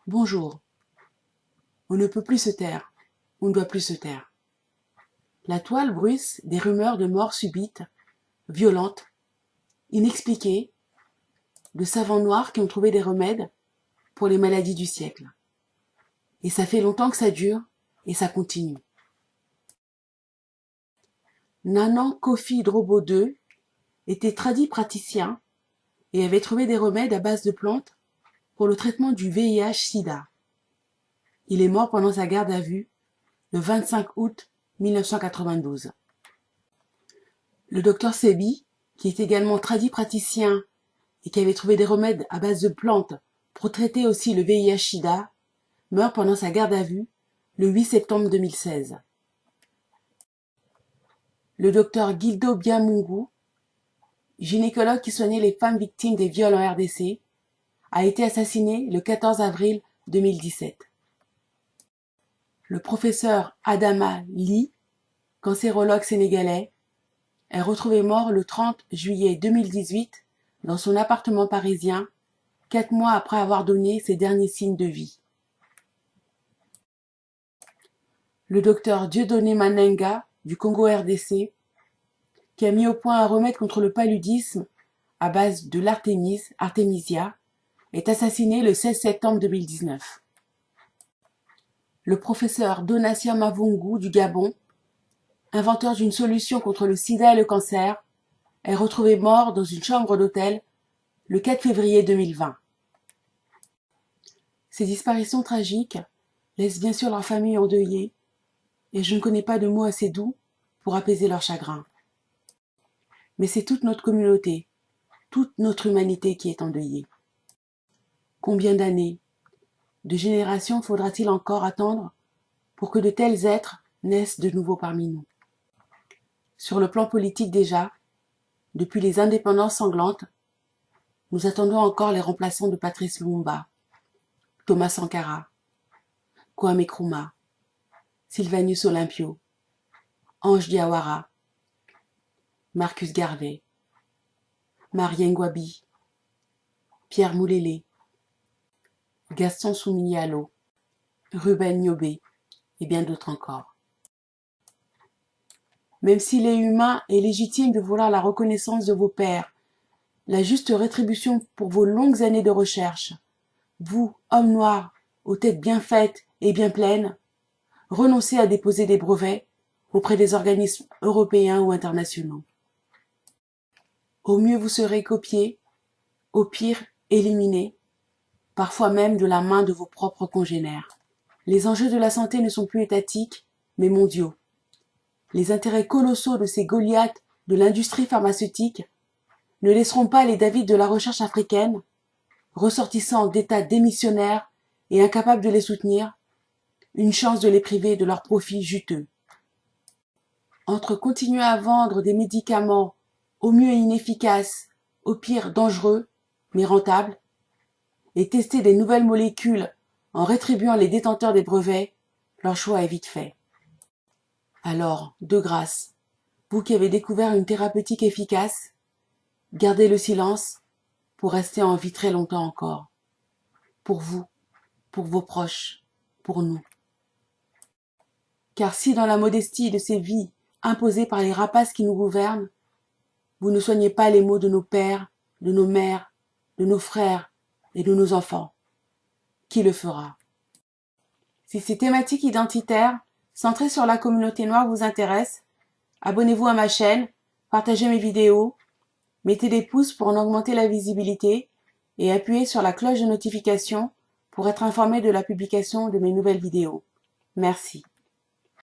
Bonjour. On ne peut plus se taire. On ne doit plus se taire. La toile bruisse des rumeurs de mort subite, violentes, inexpliquées, de savants noirs qui ont trouvé des remèdes pour les maladies du siècle. Et ça fait longtemps que ça dure, et ça continue. Nanan Kofi Drobo II était tradit praticien et avait trouvé des remèdes à base de plantes pour le traitement du VIH-Sida. Il est mort pendant sa garde à vue le 25 août 1992. Le docteur Sebi, qui est également tradit praticien et qui avait trouvé des remèdes à base de plantes pour traiter aussi le VIH-Sida, meurt pendant sa garde à vue le 8 septembre 2016. Le docteur Gildo Biamungu, gynécologue qui soignait les femmes victimes des viols en RDC, a été assassiné le 14 avril 2017. Le professeur Adama Ly, cancérologue sénégalais, est retrouvé mort le 30 juillet 2018 dans son appartement parisien, 4 mois après avoir donné ses derniers signes de vie. Le docteur Dieudonné Manenga du Congo RDC, qui a mis au point un remède contre le paludisme à base de l'artémisia, est assassiné le 16 septembre 2019. Le professeur Donatien Mavungu du Gabon, inventeur d'une solution contre le sida et le cancer, est retrouvé mort dans une chambre d'hôtel le 4 février 2020. Ces disparitions tragiques laissent bien sûr leur famille endeuillée, et je ne connais pas de mots assez doux pour apaiser leur chagrin. Mais c'est toute notre communauté, toute notre humanité qui est endeuillée. Combien d'années, de générations faudra-t-il encore attendre pour que de tels êtres naissent de nouveau parmi nous? Sur le plan politique déjà, depuis les indépendances sanglantes, nous attendons encore les remplaçants de Patrice Lumumba, Thomas Sankara, Kwame Nkrumah, Sylvanus Olympio, Ange Diawara, Marcus Garvey, Marien Ngouabi, Pierre Moulélé, Gaston Souminialo, Ruben Nyobé et bien d'autres encore. Même s'il est humain et légitime de vouloir la reconnaissance de vos pairs, la juste rétribution pour vos longues années de recherche, vous, hommes noirs, aux têtes bien faites et bien pleines, renoncez à déposer des brevets auprès des organismes européens ou internationaux. Au mieux vous serez copiés, au pire éliminés, parfois même de la main de vos propres congénères. Les enjeux de la santé ne sont plus étatiques, mais mondiaux. Les intérêts colossaux de ces Goliaths de l'industrie pharmaceutique ne laisseront pas les David de la recherche africaine, ressortissants d'États démissionnaires et incapables de les soutenir, une chance de les priver de leurs profits juteux. Entre continuer à vendre des médicaments au mieux inefficaces, au pire dangereux, mais rentables, et tester des nouvelles molécules en rétribuant les détenteurs des brevets, leur choix est vite fait. Alors, de grâce, vous qui avez découvert une thérapeutique efficace, gardez le silence pour rester en vie très longtemps encore. Pour vous, pour vos proches, pour nous. Car si dans la modestie de ces vies imposées par les rapaces qui nous gouvernent, vous ne soignez pas les maux de nos pères, de nos mères, de nos frères et de nos enfants, qui le fera? Si ces thématiques identitaires centrées sur la communauté noire vous intéressent, abonnez-vous à ma chaîne, partagez mes vidéos, mettez des pouces pour en augmenter la visibilité et appuyez sur la cloche de notification pour être informé de la publication de mes nouvelles vidéos. Merci.